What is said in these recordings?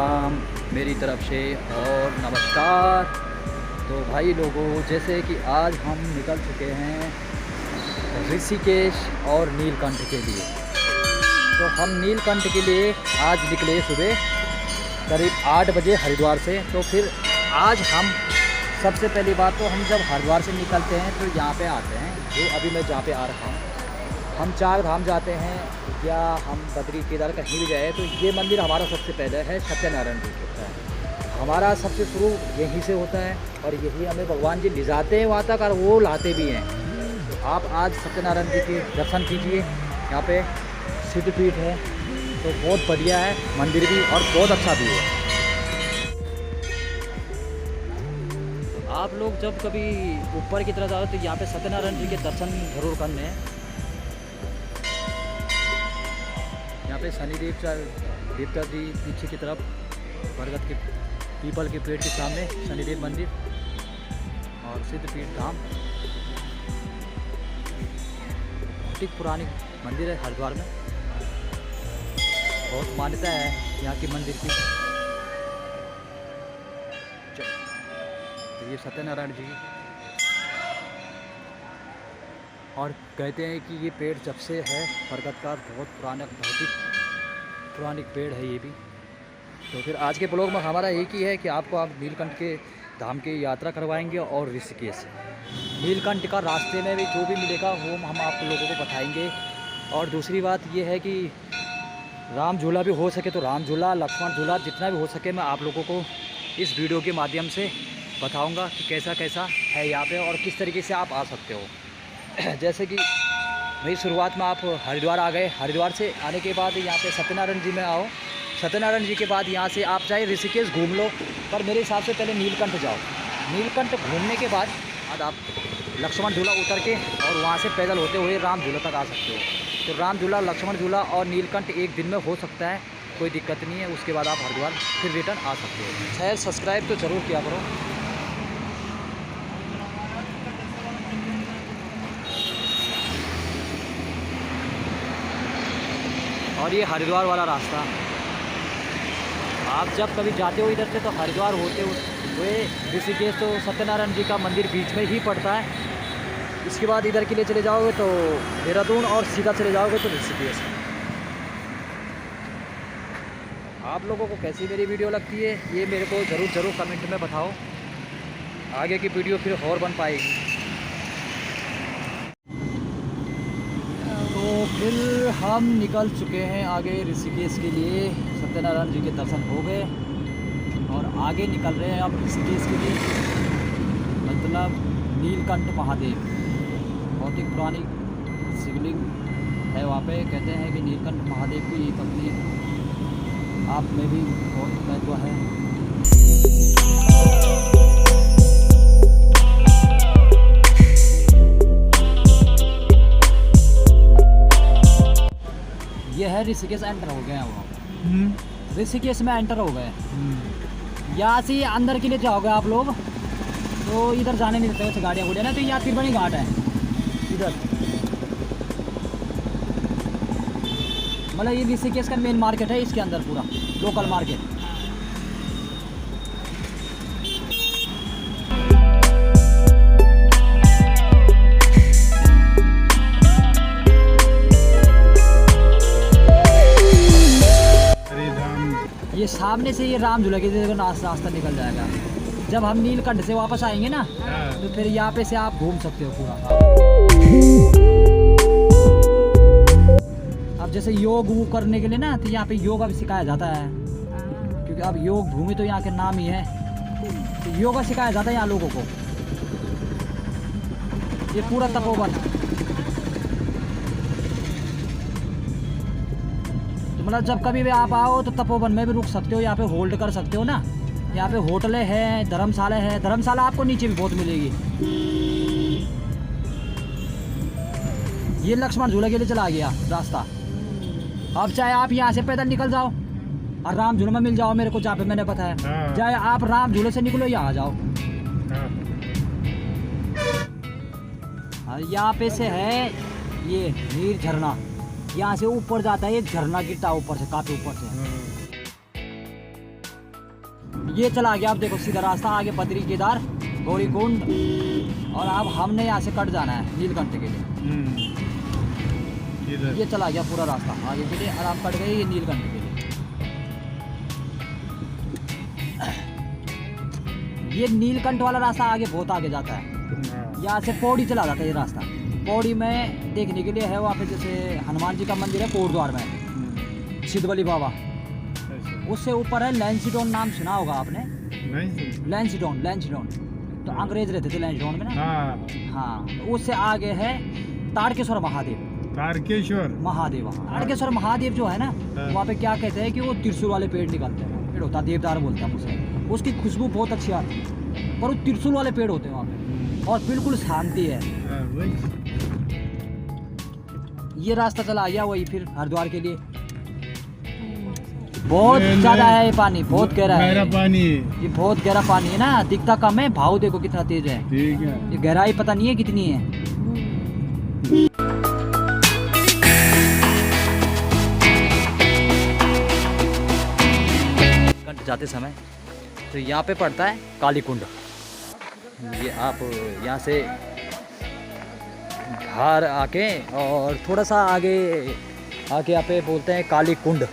सलाम मेरी तरफ से और नमस्कार। तो भाई लोगों, जैसे कि आज हम निकल चुके हैं ऋषिकेश और नीलकंठ के लिए। तो हम नीलकंठ के लिए आज निकले सुबह करीब 8 बजे हरिद्वार से। तो फिर आज हम सबसे पहली बात तो हम जब हरिद्वार से निकलते हैं तो यहाँ पे आते हैं, जो अभी मैं जहाँ पे आ रखा हूँ। हम 4 धाम जाते हैं या हम बद्री केदार कहीं भी जाए तो ये मंदिर हमारा सबसे पहले है सत्यनारायण जी होता है। हमारा सबसे शुरू यहीं से होता है और यही हमें भगवान जी ले जाते हैं वहाँ तक और वो लाते भी हैं। तो आप आज सत्यनारायण जी के दर्शन कीजिए। यहाँ पे सिद्धपीठ है तो बहुत बढ़िया है मंदिर भी और बहुत अच्छा भी है। आप लोग जब कभी ऊपर की तरफ जाओ तो यहाँ पे सत्यनारायण जी के दर्शन जरूर करने हैं। यहाँ पे शनिदेव देवता जी पीछे की तरफ बरगद के पीपल के पेड़ के सामने शनिदेव मंदिर और सिद्धपीठ धाम। बहुत ही पुरानी मंदिर है हरिद्वार में, बहुत मान्यता है यहाँ की मंदिर की। तो ये सत्यनारायण जी और कहते हैं कि ये पेड़ जब से है बरगद का बहुत ही पुरानी पेड़ है ये भी। तो फिर आज के ब्लॉग में हमारा एक ही है कि आपको आप नीलकंठ के धाम की यात्रा करवाएंगे और ऋषिकेश नीलकंठ का रास्ते में भी जो भी मिलेगा वो हम आप लोगों को बताएंगे। और दूसरी बात ये है कि राम झूला भी हो सके तो राम झूला, लक्ष्मण झूला, जितना भी हो सके मैं आप लोगों को इस वीडियो के माध्यम से बताऊँगा कि कैसा कैसा है यहाँ पर और किस तरीके से आप आ सकते हो। जैसे कि भाई शुरुआत में आप हरिद्वार आ गए, हरिद्वार से आने के बाद यहाँ पे सत्यनारायण जी में आओ। सत्यनारायण जी के बाद यहाँ से आप चाहे ऋषिकेश घूम लो, पर मेरे हिसाब से पहले नीलकंठ जाओ। नीलकंठ घूमने के बाद आप लक्ष्मण झूला उतर के और वहाँ से पैदल होते हुए राम झूला तक आ सकते हो। तो राम झूला, लक्ष्मण झूला और नीलकंठ एक दिन में हो सकता है, कोई दिक्कत नहीं है। उसके बाद आप हरिद्वार फिर रिटर्न आ सकते हो। खैर सब्सक्राइब तो ज़रूर किया करो। और ये हरिद्वार वाला रास्ता आप जब कभी जाते हो इधर से तो हरिद्वार होते हुए ऋषिकेश, तो सत्यनारायण जी का मंदिर बीच में ही पड़ता है। इसके बाद इधर के लिए चले जाओगे तो देहरादून और सीधा चले जाओगे तो ऋषिकेश। आप लोगों को कैसी मेरी वीडियो लगती है ये मेरे को ज़रूर कमेंट में बताओ, आगे की वीडियो फिर और बन पाएगी। तो फिर हम निकल चुके हैं आगे ऋषिकेश के लिए। सत्यनारायण जी के दर्शन हो गए और आगे निकल रहे हैं अब ऋषिकेश के लिए, मतलब नीलकंठ महादेव। बहुत ही पुरानी शिवलिंग है वहाँ पे। कहते हैं कि नीलकंठ महादेव की एक अपनी आप में भी बहुत महत्व है। ये है ऋषिकेश एंटर हो गए हैं वो। ऋषिकेश में एंटर हो गए। यहाँ से अंदर के लिए जाओगे आप लोग तो इधर जाने नहीं देते वैसे गाड़ियाँ गुड़िया ना, तो यहाँ त्रिवेणी घाट है इधर। मतलब ये ऋषिकेश का मेन मार्केट है, इसके अंदर पूरा लोकल मार्केट। ये सामने से ये राम झूला के रास्ता निकल जाएगा। जब हम नीलकंठ से वापस आएंगे ना तो फिर यहाँ पे से आप घूम सकते हो पूरा। अब जैसे योग वो करने के लिए ना तो यहाँ पे योगा भी सिखाया जाता है, क्योंकि अब योग भूमि तो यहाँ के नाम ही है। तो योगा सिखाया जाता है यहाँ लोगों को। ये पूरा तपोवन, मतलब जब कभी भी आप आओ तो तपोवन में भी रुक सकते हो, यहाँ पे होल्ड कर सकते हो ना। यहाँ पे होटलें हैं, धर्मशाला है। धर्मशाला आपको नीचे भी बहुत मिलेगी। ये लक्ष्मण झूला के लिए चला गया रास्ता। अब चाहे आप यहाँ से पैदल निकल जाओ और राम झूले में मिल जाओ मेरे को, जहाँ पे मैंने बताया। चाहे आप राम झूले से निकलो यहाँ आ जाओ। यहाँ पे से है ये नीर झरना, यहाँ से ऊपर जाता है, एक झरना गिरता है ऊपर से, काफी ऊपर से। ये चला गया, आप देखो सीधा रास्ता आगे बद्री केदार गौरीकुंड, और अब हमने यहाँ से कट जाना है नीलकंठ के लिए। ये चला गया पूरा रास्ता आगे के लिए, और आप कट गए ये नीलकंठ के लिए। ये नीलकंठ वाला रास्ता आगे बहुत आगे जाता है, यहाँ से पौड़ी चला जाता है ये रास्ता। पौड़ी में देखने के लिए है वहाँ पे, जैसे हनुमान जी का मंदिर है कोटद्वार में, सिद्धवली बाबा। उससे ऊपर है लैंसीडोन, नाम सुना होगा आपने? लैंसीडोन, लैंसीडोन तो अंग्रेज रहते थे लैंसीडोन में ना। हाँ, तो उससे आगे है तारकेश्वर महादेव। तारकेश्वर महादेव, तारकेश्वर महादेव जो है ना, वहाँ पे क्या कहते हैं कि वो त्रिशूल वाले पेड़ निकलते हैं, पेड़ होता है देवदार बोलते हैं उसे, उसकी खुशबू बहुत अच्छी आती है, पर वो त्रिशूल वाले पेड़ होते हैं वहाँ पे, और बिल्कुल शांति है। ये रास्ता चला गया वही फिर हरिद्वार के लिए। बहुत ज्यादा है ये पानी, बहुत गहरा है पानी, ये बहुत गहरा पानी है ना, दिखता कम है, भाव देखो कितना तेज है। ठीक है, ये गहराई पता नहीं है कितनी है। जाते समय तो यहाँ पे पड़ता है काली कुंड। ये आप यहाँ से बाहर आके और थोड़ा सा आगे आके यहाँ पे बोलते हैं काली कुंड।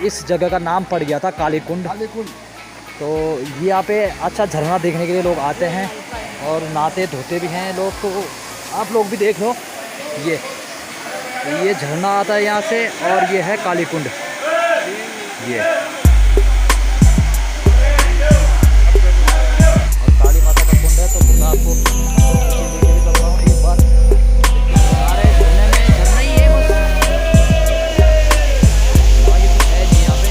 इस जगह का नाम पड़ गया था काली कुंड। तो ये यहाँ पे अच्छा झरना देखने के लिए लोग आते हैं और नहाते धोते भी हैं लोग। तो आप लोग भी देख लो, ये झरना आता है यहाँ से, और ये है काली कुंड। ये और काली माता का कुंड है। तो मैं आपको एक बार हमारे झरने में, झरना ही है बस, आगे कुछ है नहीं यहाँ पे।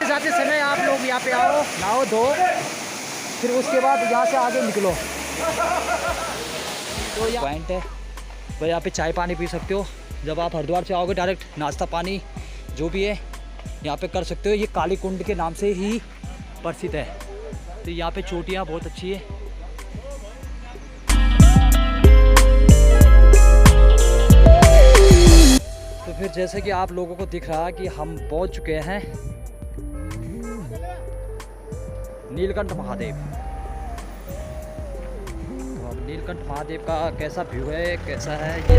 जाते समय आप लोग यहाँ पे आओ, नहाओ धो, फिर उसके बाद यहाँ से आगे निकलो। तो यहाँ पॉइंट है भाई, यहाँ पे चाय पानी पी सकते हो। जब आप हरिद्वार से आओगे डायरेक्ट नाश्ता पानी जो भी है यहाँ पे कर सकते हो। ये काली कुंड के नाम से ही प्रसिद्ध है। तो यहाँ पे चोटियाँ बहुत अच्छी है। तो फिर जैसे कि आप लोगों को दिख रहा है कि हम पहुँच चुके हैं नीलकंठ महादेव। तो अब नीलकंठ महादेव का कैसा व्यू है, कैसा है ये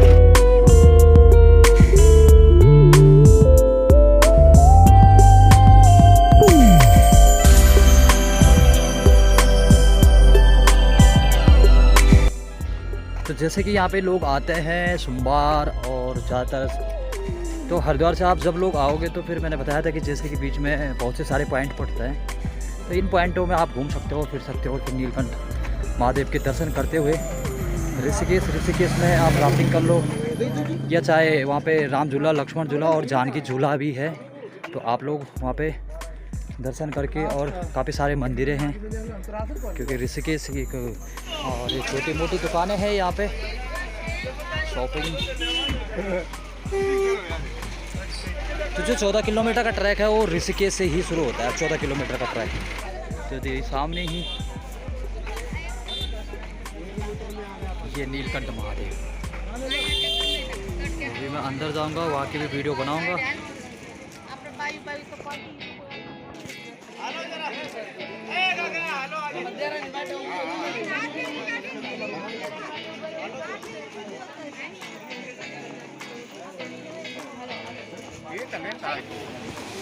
तो जैसे कि यहाँ पे लोग आते हैं सोमवार और ज़्यादातर। तो हरिद्वार से आप जब लोग आओगे तो फिर मैंने बताया था कि जैसे कि बीच में बहुत से सारे पॉइंट पड़ते हैं, तो इन पॉइंटों में आप घूम सकते हो, फिर सकते हो। फिर नीलकंठ महादेव के दर्शन करते हुए ऋषिकेश में आप राफ्टिंग कर लो, या चाहे वहाँ पे राम झूला, लक्ष्मण झूला और जानकी झूला भी है। तो आप लोग वहाँ पे दर्शन करके, और काफ़ी सारे मंदिरें हैं क्योंकि ऋषिकेश एक, और ये छोटी मोटी दुकानें हैं यहाँ पे शॉपिंग। तो जो 14 किलोमीटर का ट्रैक है वो ऋषिकेश से ही शुरू होता है, 14 किलोमीटर का ट्रैक। तो ये सामने ही ये नीलकंठ महादेव। अभी मैं अंदर जाऊंगा, वहाँ की भी वीडियो बनाऊंगा।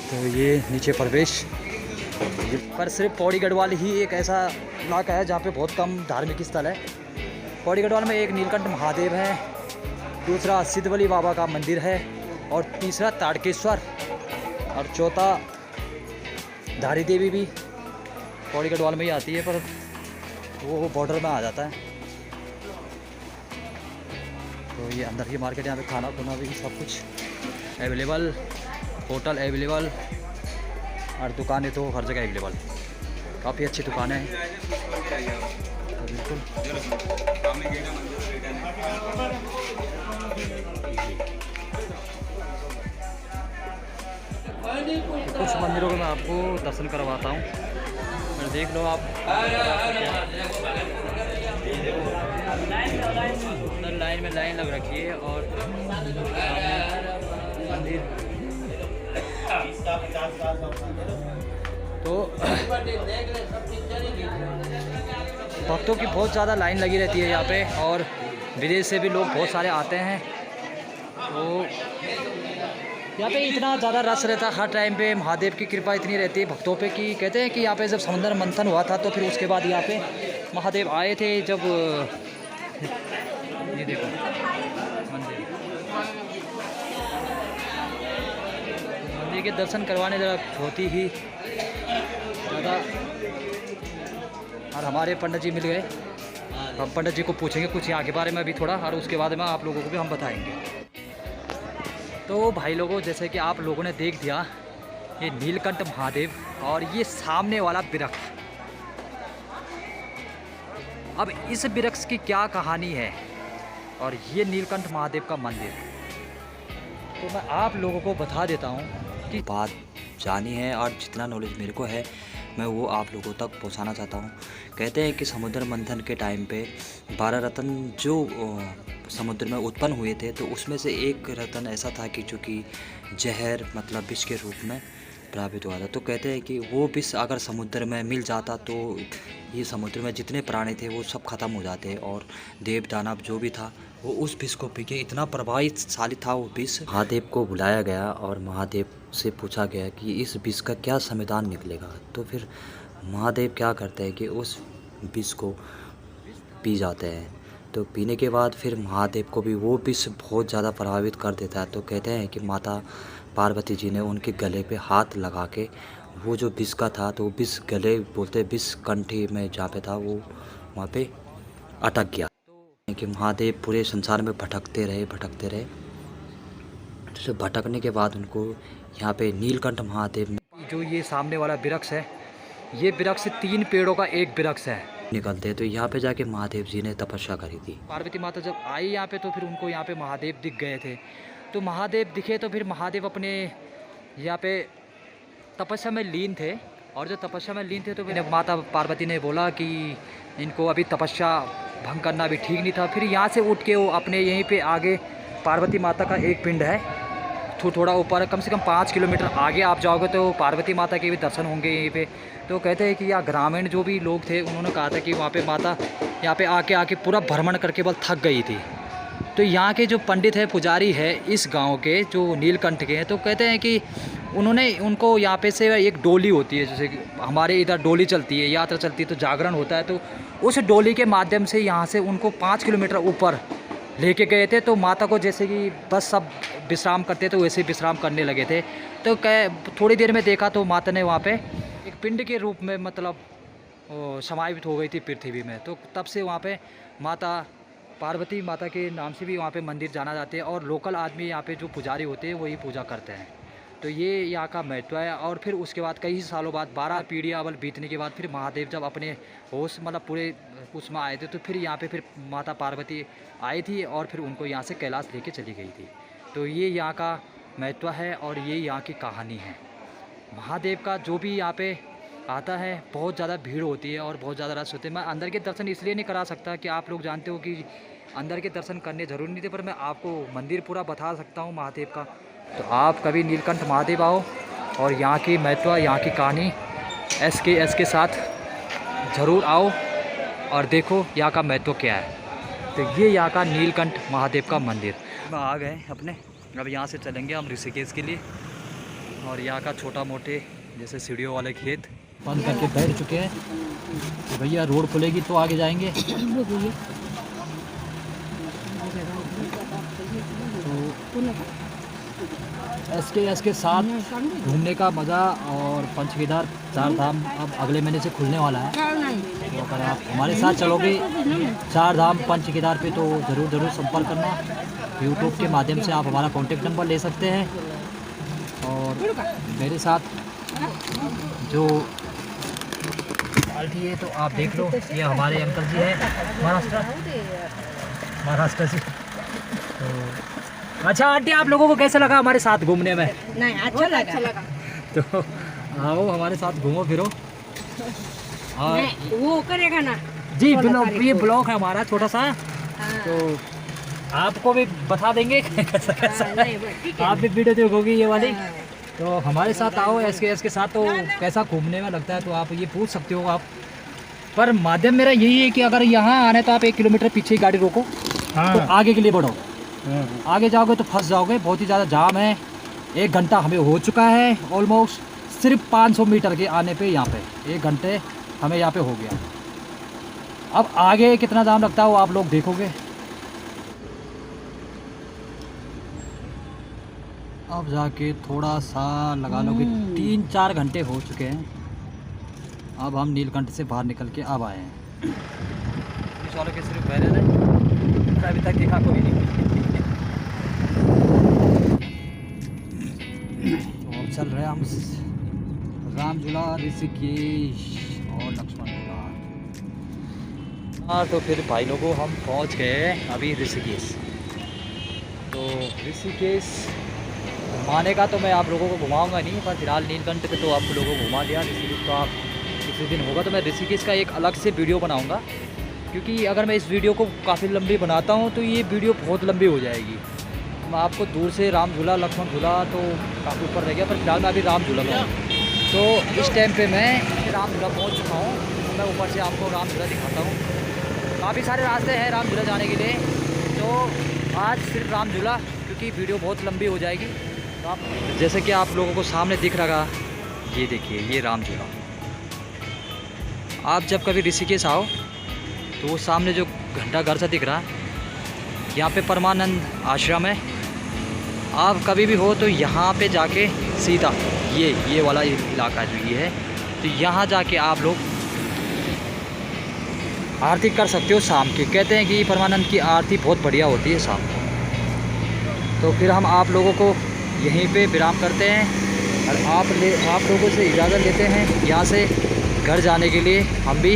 तो ये नीचे प्रवेश, पर सिर्फ पौड़ी गढ़वाल ही एक ऐसा इलाका है जहाँ पे बहुत कम धार्मिक स्थल है। पौड़ी गढ़वाल में एक नीलकंठ महादेव है, दूसरा सिद्धवली बाबा का मंदिर है, और तीसरा तारकेश्वर, और चौथा धारी देवी भी पौड़ी गढ़वाल में ही आती है, पर वो बॉर्डर में आ जाता है। तो ये अंदर की मार्केट, यहाँ पे खाना खुना भी सब कुछ अवेलेबल, होटल अवेलेबल, और दुकानें तो हर जगह अवेलेबल। काफ़ी अच्छी दुकानें हैं। तो बिल्कुल कुछ मंदिरों को मैं आपको दर्शन करवाता हूँ। और देख लो आप, लाइन में लाइन लग रखी है और मंदिर तो भक्तों की बहुत ज़्यादा लाइन लगी रहती है यहाँ पे, और विदेश से भी लोग बहुत सारे आते हैं। तो यहाँ पे इतना ज़्यादा रश रहता है हर टाइम पे। महादेव की कृपा इतनी रहती है भक्तों पे कि कहते हैं कि यहाँ पे जब समुद्र मंथन हुआ था तो फिर उसके बाद यहाँ पे महादेव आए थे। जब ये देखो मंदिर के दर्शन करवाने ज़रा बहुत ही ज़्यादा। और हमारे पंडित जी मिल गए, हम पंडित जी को पूछेंगे कुछ यहाँ के बारे में अभी थोड़ा, और उसके बाद में आप लोगों को भी हम बताएंगे। तो भाई लोगों, जैसे कि आप लोगों ने देख दिया, ये नीलकंठ महादेव और ये सामने वाला वृक्ष। अब इस वृक्ष की क्या कहानी है और ये नीलकंठ महादेव का मंदिर, तो मैं आप लोगों को बता देता हूँ कि बात जानी है और जितना नॉलेज मेरे को है मैं वो आप लोगों तक पहुँचाना चाहता हूँ। कहते हैं कि समुद्र मंथन के टाइम पे 12 रत्न जो समुद्र में उत्पन्न हुए थे, तो उसमें से एक रत्न ऐसा था कि जो कि जहर मतलब विष के रूप में प्राप्त हुआ था। तो कहते हैं कि वो विष अगर समुद्र में मिल जाता तो ये समुद्र में जितने प्राणी थे वो सब खत्म हो जाते, और देव दानव जो भी था वो उस विष को पी के इतना प्रभावशाली था वो विष। महादेव को बुलाया गया और महादेव से पूछा गया कि इस विष का क्या समाधान निकलेगा। तो फिर महादेव क्या करते हैं कि उस विष को पी जाते हैं। तो पीने के बाद फिर महादेव को भी वो विष बहुत ज़्यादा प्रभावित कर देता है। तो कहते हैं कि माता पार्वती जी ने उनके गले पे हाथ लगा के वो जो विष का था, तो विष गले बोलते विष कंठी में जहाँ पे था वो वहाँ पे अटक गया। कि महादेव पूरे संसार में भटकते रहे। तो भटकने के बाद उनको यहाँ पे नीलकंठ महादेव में, जो ये सामने वाला वृक्ष है, ये वृक्ष 3 पेड़ों का एक वृक्ष है, निकलते। तो यहाँ पे जाके महादेव जी ने तपस्या करी थी। पार्वती माता जब आई यहाँ पे तो फिर उनको यहाँ पे महादेव दिख गए थे। तो महादेव दिखे तो फिर महादेव अपने यहाँ पे तपस्या में लीन थे, और जो तपस्या में लीन थे तो फिर माता पार्वती ने बोला कि इनको अभी तपस्या भंग करना भी ठीक नहीं था। फिर यहाँ से उठ के वो अपने यहीं पे आगे पार्वती माता का एक पिंड है, थोड़ा ऊपर, कम से कम 5 किलोमीटर आगे आप जाओगे तो पार्वती माता के भी दर्शन होंगे यहीं पे। तो कहते हैं कि यहाँ ग्रामीण जो भी लोग थे उन्होंने कहा था कि वहाँ पे माता यहाँ पे आके पूरा भ्रमण करके बल थक गई थी। तो यहाँ के जो पंडित है, पुजारी है इस गांव के, जो नीलकंठ के हैं, तो कहते हैं कि उन्होंने उनको यहाँ पे से एक डोली होती है, जैसे कि हमारे इधर डोली चलती है, यात्रा चलती है, तो जागरण होता है, तो उस डोली के माध्यम से यहाँ से उनको 5 किलोमीटर ऊपर लेके गए थे। तो माता को जैसे कि बस सब विश्राम करते तो वैसे विश्राम करने लगे थे। तो थोड़ी देर में देखा तो माता ने वहाँ पे एक पिंड के रूप में मतलब समाहित हो गई थी पृथ्वी में। तो तब से वहाँ पे माता पार्वती माता के नाम से भी वहाँ पे मंदिर जाना जाते हैं, और लोकल आदमी यहाँ पे जो पुजारी होते हैं वही पूजा करते हैं। तो ये यहाँ का महत्व है। और फिर उसके बाद कई सालों बाद 12 पीढ़ियाँ अवल बीतने के बाद फिर महादेव जब अपने होश मतलब पूरे उसमें आए थे, तो फिर यहाँ पे फिर माता पार्वती आई थी और फिर उनको यहाँ से कैलाश लेके चली गई थी। तो ये यहाँ का महत्व है और ये यहाँ की कहानी है। महादेव का जो भी यहाँ पे आता है बहुत ज़्यादा भीड़ होती है और बहुत ज़्यादा रश होते हैं। मैं अंदर के दर्शन इसलिए नहीं करा सकता कि आप लोग जानते हो कि अंदर के दर्शन करने ज़रूरी नहीं थे, पर मैं आपको मंदिर पूरा बता सकता हूँ महादेव का। तो आप कभी नीलकंठ महादेव आओ और यहाँ की महत्व, यहाँ की कहानी एस के साथ ज़रूर आओ और देखो यहाँ का महत्व क्या है। तो ये यहाँ का नीलकंठ महादेव का मंदिर में आ गए अपने। अब यहाँ से चलेंगे हम ऋषिकेश के लिए, और यहाँ का छोटा मोटे जैसे सीढ़ियों वाले खेत बंद करके बैठ चुके हैं। तो भैया रोड खुलेगी तो आगे जाएंगे। तो एस के साथ घूमने का मज़ा और पंचकेदार 4 धाम अब अगले महीने से खुलने वाला है। तो अगर आप हमारे साथ चलोगे 4 धाम पंचकेदार पे तो ज़रूर संपर्क करना। यूट्यूब के माध्यम से आप हमारा कॉन्टेक्ट नंबर ले सकते हैं। और मेरे साथ जो पार्टी है तो आप देख लो, ये हमारे अंकल जी हैं महाराष्ट्र से। तो अच्छा आंटी, आप लोगों को कैसा लगा हमारे साथ घूमने में? नहीं, अच्छा लगा। तो आओ हमारे साथ घूमो फिरो। और वो करेगा ना जी 16 ब्लॉग, तारीख ये को। ब्लॉग है हमारा छोटा सा, हाँ। तो आपको भी बता देंगे कैसा कैसा हाँ, नहीं, बस ठीक है। आप भी वीडियो देखोगी ये वाली। हाँ। तो हमारे साथ आओ एस के साथ, तो कैसा घूमने में लगता है तो आप ये पूछ सकते हो आप। पर माध्यम मेरा यही है कि अगर यहाँ आने तो आप 1 किलोमीटर पीछे ही गाड़ी रोको, तो आगे के लिए बढ़ो। आगे जाओगे तो फंस जाओगे, बहुत ही ज़्यादा जाम है। 1 घंटा हमें हो चुका है ऑलमोस्ट, सिर्फ 500 मीटर के आने पे यहाँ पे 1 घंटे हमें यहाँ पे हो गया। अब आगे कितना जाम लगता है वो आप लोग देखोगे। अब जाके थोड़ा सा लगा लो कि 3-4 घंटे हो चुके हैं। अब हम नीलकंठ से बाहर निकल के अब आए हैं। इस वालों के सिर्फ बैनर है, अभी तक देखा कोई नहीं। तो अब चल रहे हैं हम राम झूला, ऋषिकेश और लक्ष्मण झूला। हाँ तो फिर भाई लोगों हम पहुंच गए हैं अभी ऋषिकेश। तो ऋषिकेश घुमाने का तो मैं आप लोगों को घुमाऊंगा नहीं, पर फिलहाल नीलकंठ पे तो आप लोगों को घुमा दिया। ऋषिकेश तो आप किसी दिन होगा तो मैं ऋषिकेश का एक अलग से वीडियो बनाऊंगा, क्योंकि अगर मैं इस वीडियो को काफ़ी लंबी बनाता हूं तो ये वीडियो बहुत लंबी हो जाएगी। मैं आपको दूर से राम झूला, लक्ष्मण झूला तो काफ़ी ऊपर रह गया, पर फिलहाल मैं अभी राम झूला में हूँ। तो इस टाइम पे मैं राम झूला पहुँच चुका हूँ, तो मैं ऊपर से आपको राम झूला दिखाता हूँ। काफ़ी सारे रास्ते हैं राम झूला जाने के लिए, तो आज सिर्फ राम झूला, क्योंकि वीडियो बहुत लंबी हो जाएगी। तो आप जैसे कि आप लोगों को सामने दिख रहा, ये देखिए ये राम झूला। आप जब कभी ऋषिकेश आओ तो वो सामने जो घंटा घर सा दिख रहा है, यहाँ पे परमानंद आश्रम है। आप कभी भी हो तो यहाँ पे जाके सीधा ये वाला इलाका जो ये है, तो यहाँ जाके आप लोग आरती कर सकते हो शाम की। कहते हैं कि परमानंद की आरती बहुत बढ़िया होती है शाम को। तो फिर हम आप लोगों को यहीं पे विराम करते हैं और आप लोगों से इजाज़त लेते हैं यहाँ से घर जाने के लिए हम भी।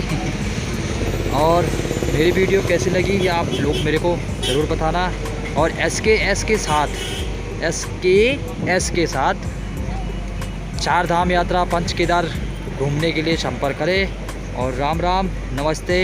और मेरी वीडियो कैसी लगी ये आप लोग मेरे को ज़रूर बताना। और एस के साथ 4 धाम यात्रा पंच केदार घूमने के लिए संपर्क करें। और राम राम, नमस्ते।